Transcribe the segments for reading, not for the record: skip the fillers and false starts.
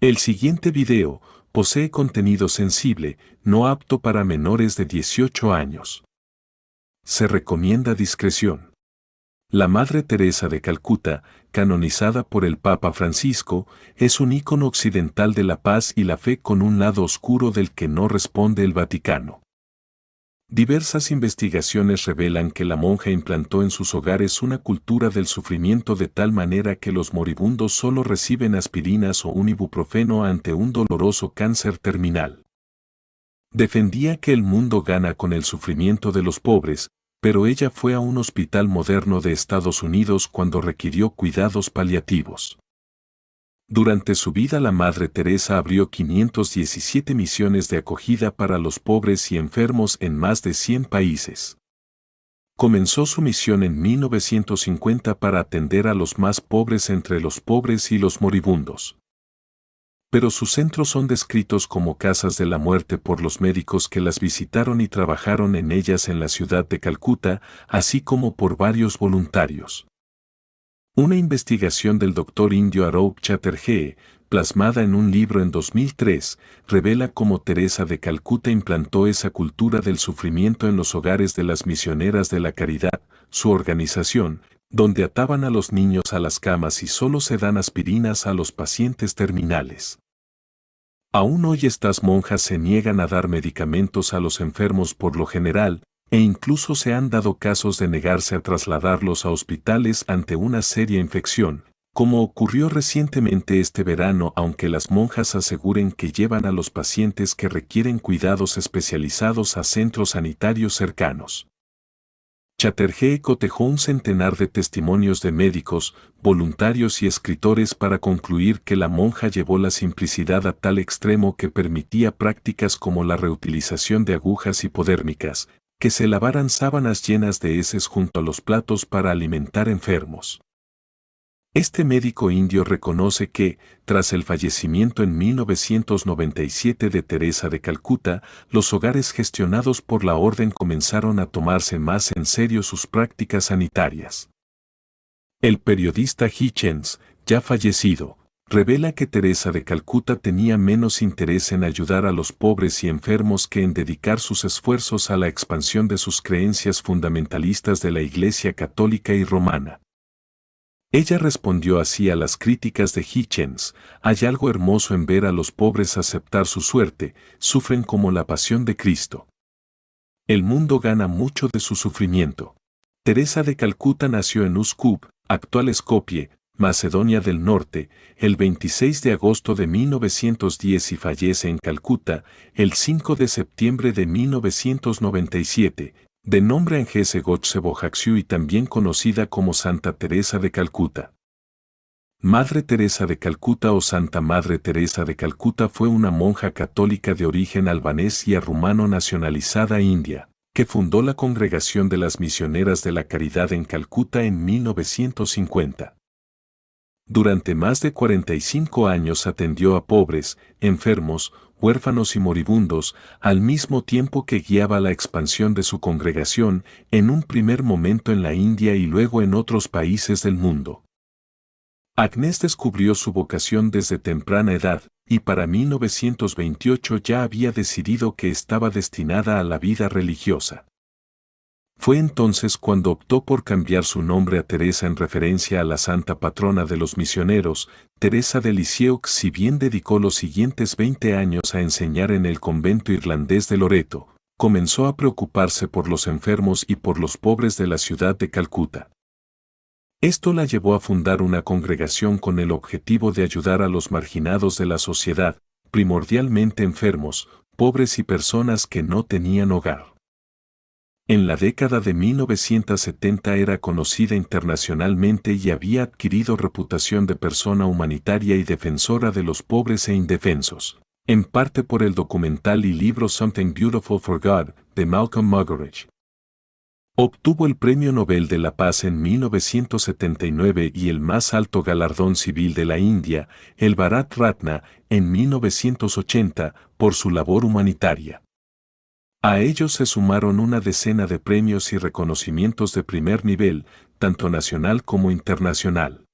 El siguiente video posee contenido sensible, no apto para menores de 18 años. Se recomienda discreción. La Madre Teresa de Calcuta, canonizada por el Papa Francisco, es un ícono occidental de la paz y la fe con un lado oscuro del que no responde el Vaticano. Diversas investigaciones revelan que la monja implantó en sus hogares una cultura del sufrimiento de tal manera que los moribundos solo reciben aspirinas o un ibuprofeno ante un doloroso cáncer terminal. Defendía que el mundo gana con el sufrimiento de los pobres, pero ella fue a un hospital moderno de Estados Unidos cuando requirió cuidados paliativos. Durante su vida la Madre Teresa abrió 517 misiones de acogida para los pobres y enfermos en más de 100 países. Comenzó su misión en 1950 para atender a los más pobres entre los pobres y los moribundos. Pero sus centros son descritos como casas de la muerte por los médicos que las visitaron y trabajaron en ellas en la ciudad de Calcuta, así como por varios voluntarios. Una investigación del Dr. Indio Arup Chatterjee, plasmada en un libro en 2003, revela cómo Teresa de Calcuta implantó esa cultura del sufrimiento en los hogares de las misioneras de la caridad, su organización, donde ataban a los niños a las camas y solo se dan aspirinas a los pacientes terminales. Aún hoy estas monjas se niegan a dar medicamentos a los enfermos por lo general, e incluso se han dado casos de negarse a trasladarlos a hospitales ante una seria infección, como ocurrió recientemente este verano, aunque las monjas aseguren que llevan a los pacientes que requieren cuidados especializados a centros sanitarios cercanos. Chatterjee cotejó un centenar de testimonios de médicos, voluntarios y escritores para concluir que la monja llevó la simplicidad a tal extremo que permitía prácticas como la reutilización de agujas hipodérmicas, que se lavaran sábanas llenas de heces junto a los platos para alimentar enfermos. Este médico indio reconoce que, tras el fallecimiento en 1997 de Teresa de Calcuta, los hogares gestionados por la orden comenzaron a tomarse más en serio sus prácticas sanitarias. El periodista Hitchens, ya fallecido, revela que Teresa de Calcuta tenía menos interés en ayudar a los pobres y enfermos que en dedicar sus esfuerzos a la expansión de sus creencias fundamentalistas de la Iglesia católica y romana. Ella respondió así a las críticas de Hitchens: hay algo hermoso en ver a los pobres aceptar su suerte, sufren como la pasión de Cristo. El mundo gana mucho de su sufrimiento. Teresa de Calcuta nació en Uskup, actual Skopje, Macedonia del Norte, el 26 de agosto de 1910 y fallece en Calcuta, el 5 de septiembre de 1997, de nombre Angese Gotsebojaxiu y también conocida como Santa Teresa de Calcuta. Madre Teresa de Calcuta o Santa Madre Teresa de Calcuta fue una monja católica de origen albanés y rumano nacionalizada india, que fundó la Congregación de las Misioneras de la Caridad en Calcuta en 1950. Durante más de 45 años atendió a pobres, enfermos, huérfanos y moribundos, al mismo tiempo que guiaba la expansión de su congregación, en un primer momento en la India y luego en otros países del mundo. Agnes descubrió su vocación desde temprana edad, y para 1928 ya había decidido que estaba destinada a la vida religiosa. Fue entonces cuando optó por cambiar su nombre a Teresa en referencia a la santa patrona de los misioneros, Teresa de Lisieux. Si bien dedicó los siguientes 20 años a enseñar en el convento irlandés de Loreto, comenzó a preocuparse por los enfermos y por los pobres de la ciudad de Calcuta. Esto la llevó a fundar una congregación con el objetivo de ayudar a los marginados de la sociedad, primordialmente enfermos, pobres y personas que no tenían hogar. En la década de 1970 era conocida internacionalmente y había adquirido reputación de persona humanitaria y defensora de los pobres e indefensos, en parte por el documental y libro Something Beautiful for God, de Malcolm Muggeridge. Obtuvo el Premio Nobel de la Paz en 1979 y el más alto galardón civil de la India, el Bharat Ratna, en 1980, por su labor humanitaria. A ellos se sumaron una decena de premios y reconocimientos de primer nivel, tanto nacional como internacional.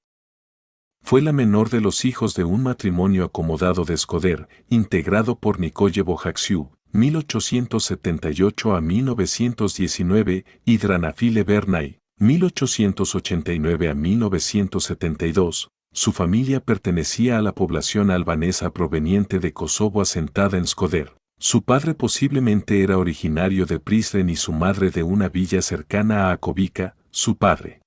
Fue la menor de los hijos de un matrimonio acomodado de Shkodër, integrado por Nikoyevo Haksiu, 1878 a 1919, y Dranafile Bernay, 1889 a 1972. Su familia pertenecía a la población albanesa proveniente de Kosovo asentada en Shkodër. Su padre posiblemente era originario de Prizren y su madre de una villa cercana a Akovica. Su padre,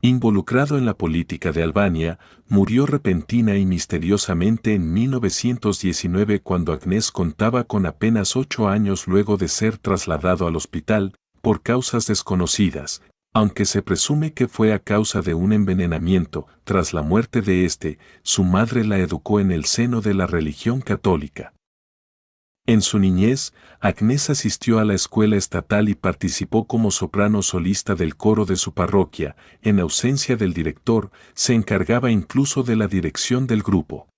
involucrado en la política de Albania, murió repentina y misteriosamente en 1919 cuando Agnes contaba con apenas 8 años luego de ser trasladado al hospital, por causas desconocidas, aunque se presume que fue a causa de un envenenamiento. Tras la muerte de este, su madre la educó en el seno de la religión católica. En su niñez, Agnes asistió a la escuela estatal y participó como soprano solista del coro de su parroquia. En ausencia del director, se encargaba incluso de la dirección del grupo.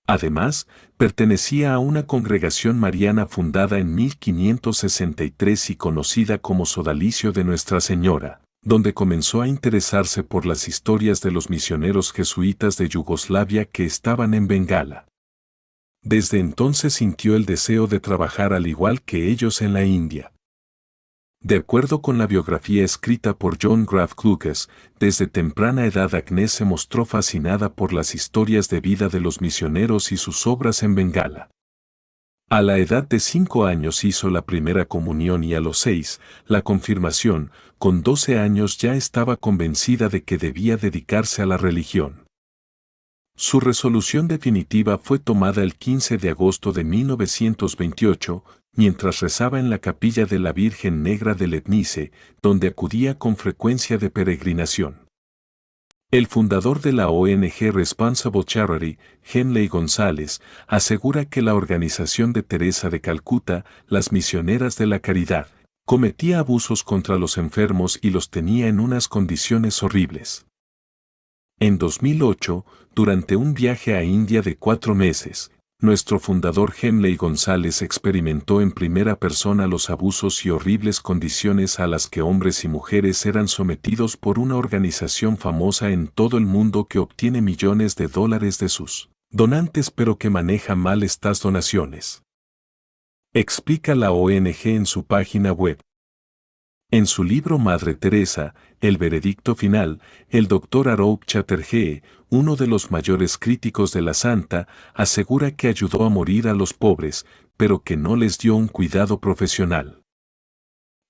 Además, pertenecía a una congregación mariana fundada en 1563 y conocida como Sodalicio de Nuestra Señora, donde comenzó a interesarse por las historias de los misioneros jesuitas de Yugoslavia que estaban en Bengala. Desde entonces sintió el deseo de trabajar al igual que ellos en la India. De acuerdo con la biografía escrita por John Graf Kluges, desde temprana edad Agnes se mostró fascinada por las historias de vida de los misioneros y sus obras en Bengala. A la edad de 5 años hizo la primera comunión y a los 6, la confirmación. Con 12 años ya estaba convencida de que debía dedicarse a la religión. Su resolución definitiva fue tomada el 15 de agosto de 1928, mientras rezaba en la capilla de la Virgen Negra de Lednice, donde acudía con frecuencia de peregrinación. El fundador de la ONG Responsible Charity, Henley González, asegura que la organización de Teresa de Calcuta, las Misioneras de la Caridad, cometía abusos contra los enfermos y los tenía en unas condiciones horribles. En 2008, durante un viaje a India de 4 meses, nuestro fundador Henley González experimentó en primera persona los abusos y horribles condiciones a las que hombres y mujeres eran sometidos por una organización famosa en todo el mundo que obtiene millones de dólares de sus donantes pero que maneja mal estas donaciones. Explica la ONG en su página web. En su libro Madre Teresa, El veredicto final, el Dr. Arup Chatterjee, uno de los mayores críticos de la santa, asegura que ayudó a morir a los pobres, pero que no les dio un cuidado profesional.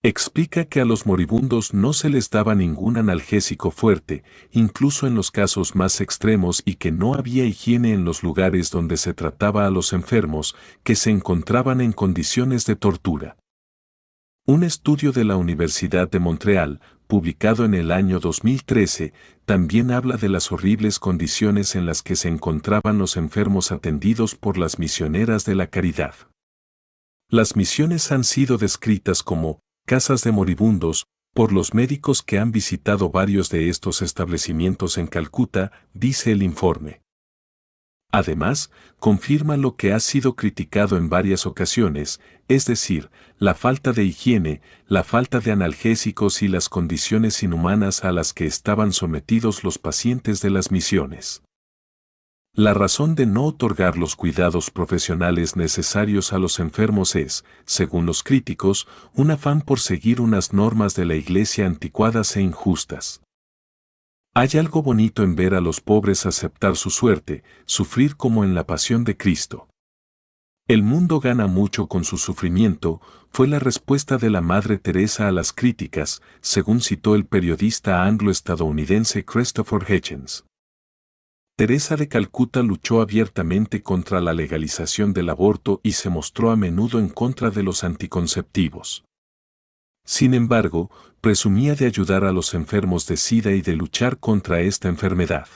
Explica que a los moribundos no se les daba ningún analgésico fuerte, incluso en los casos más extremos, y que no había higiene en los lugares donde se trataba a los enfermos, que se encontraban en condiciones de tortura. Un estudio de la Universidad de Montreal, publicado en el año 2013, también habla de las horribles condiciones en las que se encontraban los enfermos atendidos por las misioneras de la caridad. Las misiones han sido descritas como casas de moribundos por los médicos que han visitado varios de estos establecimientos en Calcuta, dice el informe. Además, confirma lo que ha sido criticado en varias ocasiones, es decir, la falta de higiene, la falta de analgésicos y las condiciones inhumanas a las que estaban sometidos los pacientes de las misiones. La razón de no otorgar los cuidados profesionales necesarios a los enfermos es, según los críticos, un afán por seguir unas normas de la Iglesia anticuadas e injustas. Hay algo bonito en ver a los pobres aceptar su suerte, sufrir como en la pasión de Cristo. El mundo gana mucho con su sufrimiento, fue la respuesta de la Madre Teresa a las críticas, según citó el periodista anglo-estadounidense Christopher Hitchens. Teresa de Calcuta luchó abiertamente contra la legalización del aborto y se mostró a menudo en contra de los anticonceptivos. Sin embargo, presumía de ayudar a los enfermos de SIDA y de luchar contra esta enfermedad.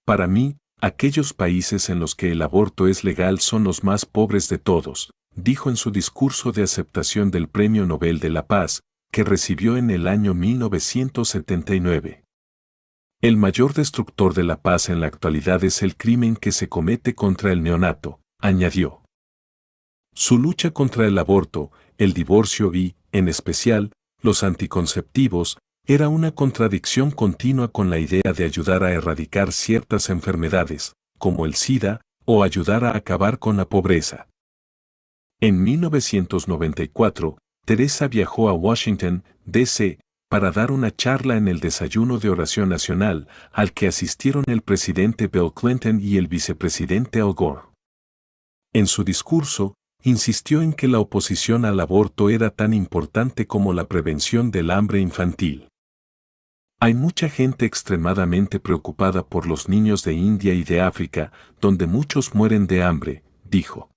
Para mí, aquellos países en los que el aborto es legal son los más pobres de todos, dijo en su discurso de aceptación del Premio Nobel de la Paz, que recibió en el año 1979. El mayor destructor de la paz en la actualidad es el crimen que se comete contra el neonato, añadió. Su lucha contra el aborto, el divorcio y, en especial, los anticonceptivos, Era una contradicción continua con la idea de ayudar a erradicar ciertas enfermedades, como el SIDA, o ayudar a acabar con la pobreza. En 1994, Teresa viajó a Washington, D.C., para dar una charla en el Desayuno de Oración Nacional, al que asistieron el presidente Bill Clinton y el vicepresidente Al Gore. En su discurso, insistió en que la oposición al aborto era tan importante como la prevención del hambre infantil. Hay mucha gente extremadamente preocupada por los niños de India y de África, donde muchos mueren de hambre, dijo.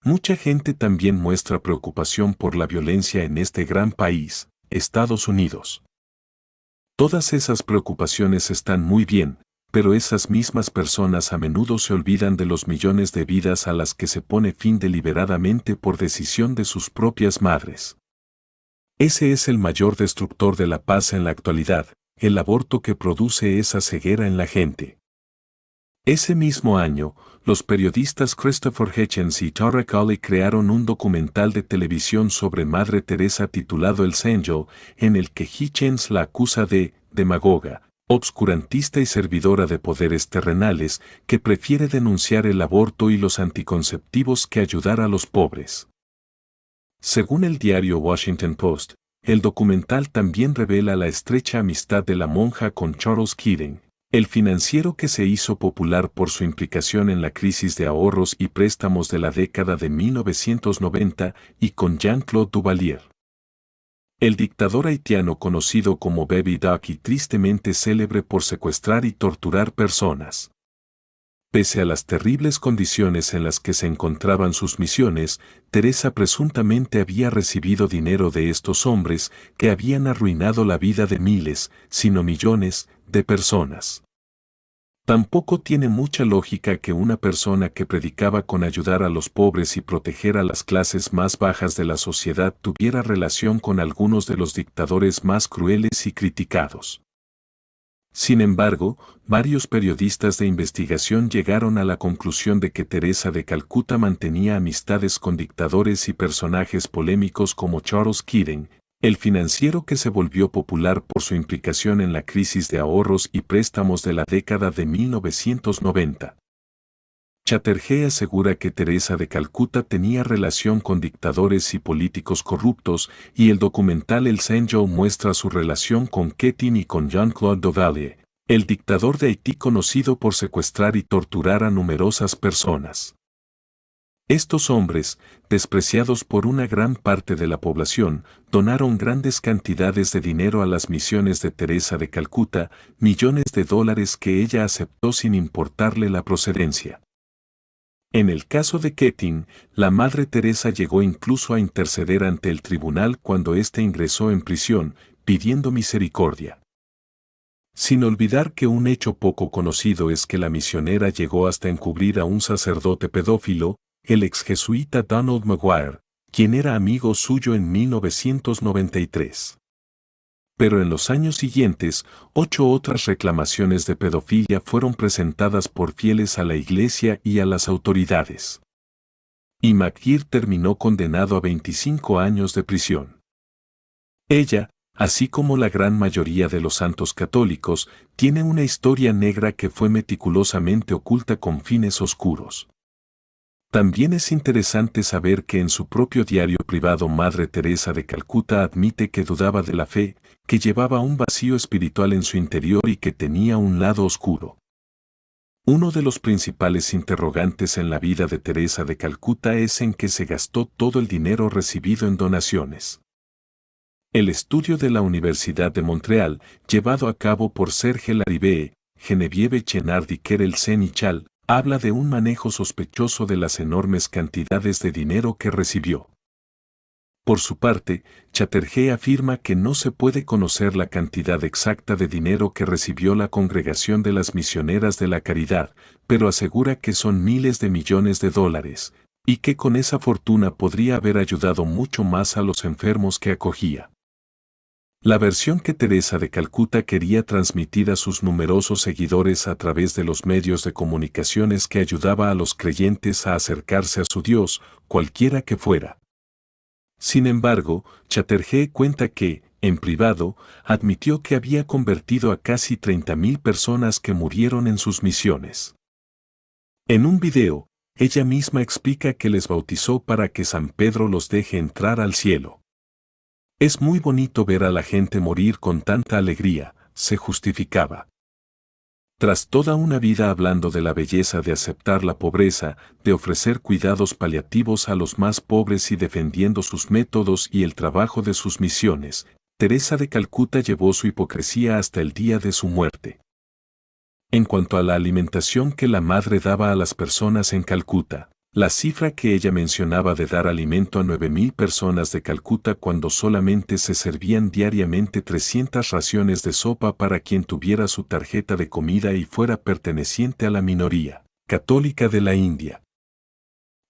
Mucha gente también muestra preocupación por la violencia en este gran país, Estados Unidos. Todas esas preocupaciones están muy bien, pero esas mismas personas a menudo se olvidan de los millones de vidas a las que se pone fin deliberadamente por decisión de sus propias madres. Ese es el mayor destructor de la paz en la actualidad, el aborto que produce esa ceguera en la gente. Ese mismo año, los periodistas Christopher Hitchens y Tara Colley crearon un documental de televisión sobre Madre Teresa titulado El Angel, en el que Hitchens la acusa de demagoga, obscurantista y servidora de poderes terrenales, que prefiere denunciar el aborto y los anticonceptivos que ayudar a los pobres. Según el diario Washington Post, el documental también revela la estrecha amistad de la monja con Charles Keating, el financiero que se hizo popular por su implicación en la crisis de ahorros y préstamos de la década de 1990 y con Jean-Claude Duvalier. El dictador haitiano conocido como Baby Doc y tristemente célebre por secuestrar y torturar personas. Pese a las terribles condiciones en las que se encontraban sus misiones, Teresa presuntamente había recibido dinero de estos hombres que habían arruinado la vida de miles, sino millones, de personas. Tampoco tiene mucha lógica que una persona que predicaba con ayudar a los pobres y proteger a las clases más bajas de la sociedad tuviera relación con algunos de los dictadores más crueles y criticados. Sin embargo, varios periodistas de investigación llegaron a la conclusión de que Teresa de Calcuta mantenía amistades con dictadores y personajes polémicos como Charles Keating, el financiero que se volvió popular por su implicación en la crisis de ahorros y préstamos de la década de 1990. Chatterjee asegura que Teresa de Calcuta tenía relación con dictadores y políticos corruptos, y el documental El Angel muestra su relación con Keating y con Jean-Claude Duvalier, el dictador de Haití conocido por secuestrar y torturar a numerosas personas. Estos hombres, despreciados por una gran parte de la población, donaron grandes cantidades de dinero a las misiones de Teresa de Calcuta, millones de dólares que ella aceptó sin importarle la procedencia. En el caso de Keating, la Madre Teresa llegó incluso a interceder ante el tribunal cuando éste ingresó en prisión, pidiendo misericordia. Sin olvidar que un hecho poco conocido es que la misionera llegó hasta encubrir a un sacerdote pedófilo, el ex jesuita Donald Maguire, quien era amigo suyo en 1993. Pero en los años siguientes, 8 otras reclamaciones de pedofilia fueron presentadas por fieles a la Iglesia y a las autoridades. Y Maguire terminó condenado a 25 años de prisión. Ella, así como la gran mayoría de los santos católicos, tiene una historia negra que fue meticulosamente oculta con fines oscuros. También es interesante saber que en su propio diario privado Madre Teresa de Calcuta admite que dudaba de la fe, que llevaba un vacío espiritual en su interior y que tenía un lado oscuro. Uno de los principales interrogantes en la vida de Teresa de Calcuta es en qué se gastó todo el dinero recibido en donaciones. El estudio de la Universidad de Montreal, llevado a cabo por Serge Larivee, Geneviève Chenard y Kerel Senichal, habla de un manejo sospechoso de las enormes cantidades de dinero que recibió. Por su parte, Chatterjee afirma que no se puede conocer la cantidad exacta de dinero que recibió la Congregación de las Misioneras de la Caridad, pero asegura que son miles de millones de dólares, y que con esa fortuna podría haber ayudado mucho más a los enfermos que acogía. La versión que Teresa de Calcuta quería transmitir a sus numerosos seguidores a través de los medios de comunicación es que ayudaba a los creyentes a acercarse a su Dios, cualquiera que fuera. Sin embargo, Chatterjee cuenta que, en privado, admitió que había convertido a casi 30.000 personas que murieron en sus misiones. En un video, ella misma explica que les bautizó para que San Pedro los deje entrar al cielo. Es muy bonito ver a la gente morir con tanta alegría, se justificaba. Tras toda una vida hablando de la belleza de aceptar la pobreza, de ofrecer cuidados paliativos a los más pobres y defendiendo sus métodos y el trabajo de sus misiones, Teresa de Calcuta llevó su hipocresía hasta el día de su muerte. En cuanto a la alimentación que la madre daba a las personas en Calcuta, la cifra que ella mencionaba de dar alimento a 9.000 personas de Calcuta cuando solamente se servían diariamente 300 raciones de sopa para quien tuviera su tarjeta de comida y fuera perteneciente a la minoría católica de la India.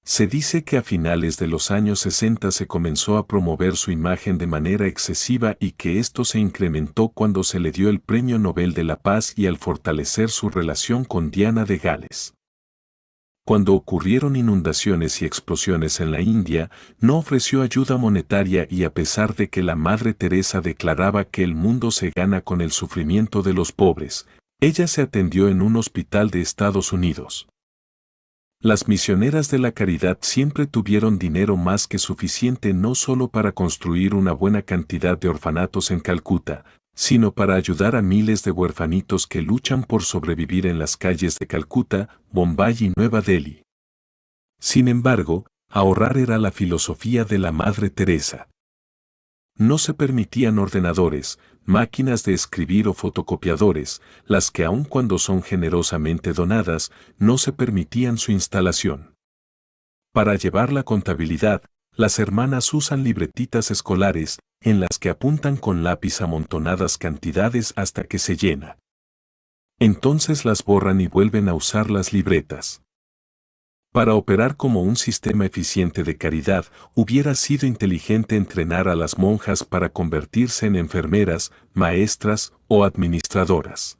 Se dice que a finales de los años 60 se comenzó a promover su imagen de manera excesiva y que esto se incrementó cuando se le dio el Premio Nobel de la Paz y al fortalecer su relación con Diana de Gales. Cuando ocurrieron inundaciones y explosiones en la India, no ofreció ayuda monetaria y a pesar de que la Madre Teresa declaraba que el mundo se gana con el sufrimiento de los pobres, ella se atendió en un hospital de Estados Unidos. Las misioneras de la caridad siempre tuvieron dinero más que suficiente no solo para construir una buena cantidad de orfanatos en Calcuta, sino para ayudar a miles de huerfanitos que luchan por sobrevivir en las calles de Calcuta, Bombay y Nueva Delhi. Sin embargo, ahorrar era la filosofía de la Madre Teresa. No se permitían ordenadores, máquinas de escribir o fotocopiadores, las que aun cuando son generosamente donadas, no se permitían su instalación. Para llevar la contabilidad, las hermanas usan libretitas escolares, en las que apuntan con lápiz amontonadas cantidades hasta que se llena. Entonces las borran y vuelven a usar las libretas. Para operar como un sistema eficiente de caridad, hubiera sido inteligente entrenar a las monjas para convertirse en enfermeras, maestras o administradoras.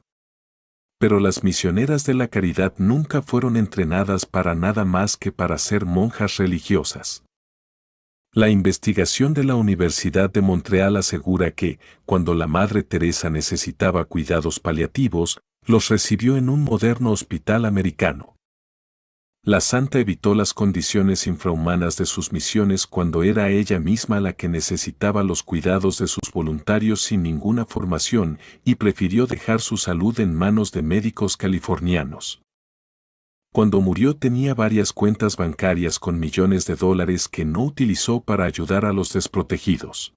Pero las misioneras de la caridad nunca fueron entrenadas para nada más que para ser monjas religiosas. La investigación de la Universidad de Montreal asegura que, cuando la Madre Teresa necesitaba cuidados paliativos, los recibió en un moderno hospital americano. La santa evitó las condiciones infrahumanas de sus misiones cuando era ella misma la que necesitaba los cuidados de sus voluntarios sin ninguna formación y prefirió dejar su salud en manos de médicos californianos. Cuando murió tenía varias cuentas bancarias con millones de dólares que no utilizó para ayudar a los desprotegidos.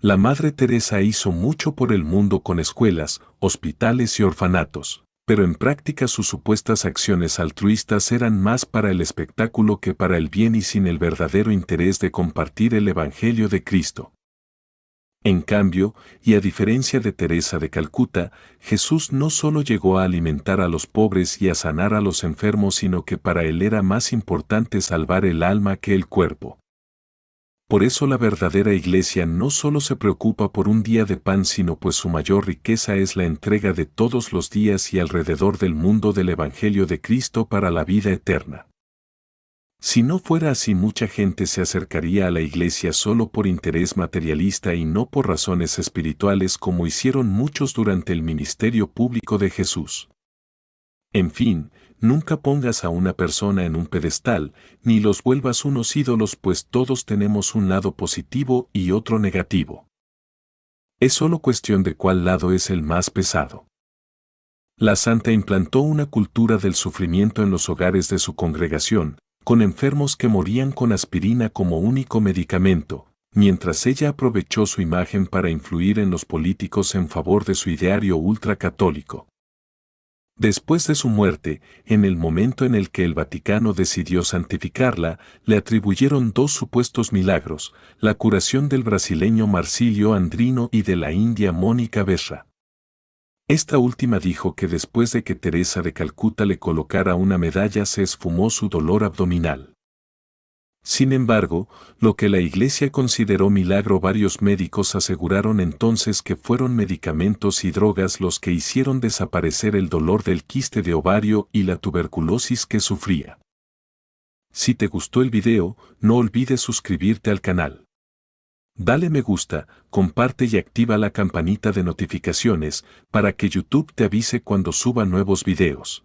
La Madre Teresa hizo mucho por el mundo con escuelas, hospitales y orfanatos, pero en práctica sus supuestas acciones altruistas eran más para el espectáculo que para el bien y sin el verdadero interés de compartir el Evangelio de Cristo. En cambio, y a diferencia de Teresa de Calcuta, Jesús no solo llegó a alimentar a los pobres y a sanar a los enfermos, sino que para él era más importante salvar el alma que el cuerpo. Por eso la verdadera iglesia no solo se preocupa por un día de pan, sino pues su mayor riqueza es la entrega de todos los días y alrededor del mundo del Evangelio de Cristo para la vida eterna. Si no fuera así, mucha gente se acercaría a la iglesia solo por interés materialista y no por razones espirituales, como hicieron muchos durante el ministerio público de Jesús. En fin, nunca pongas a una persona en un pedestal, ni los vuelvas unos ídolos, pues todos tenemos un lado positivo y otro negativo. Es solo cuestión de cuál lado es el más pesado. La santa implantó una cultura del sufrimiento en los hogares de su congregación, con enfermos que morían con aspirina como único medicamento, mientras ella aprovechó su imagen para influir en los políticos en favor de su ideario ultracatólico. Después de su muerte, en el momento en el que el Vaticano decidió santificarla, le atribuyeron dos supuestos milagros, la curación del brasileño Marcílio Andrino y de la india Mónica Berra. Esta última dijo que después de que Teresa de Calcuta le colocara una medalla se esfumó su dolor abdominal. Sin embargo, lo que la Iglesia consideró milagro, varios médicos aseguraron entonces que fueron medicamentos y drogas los que hicieron desaparecer el dolor del quiste de ovario y la tuberculosis que sufría. Si te gustó el video, no olvides suscribirte al canal. Dale me gusta, comparte y activa la campanita de notificaciones para que YouTube te avise cuando suba nuevos videos.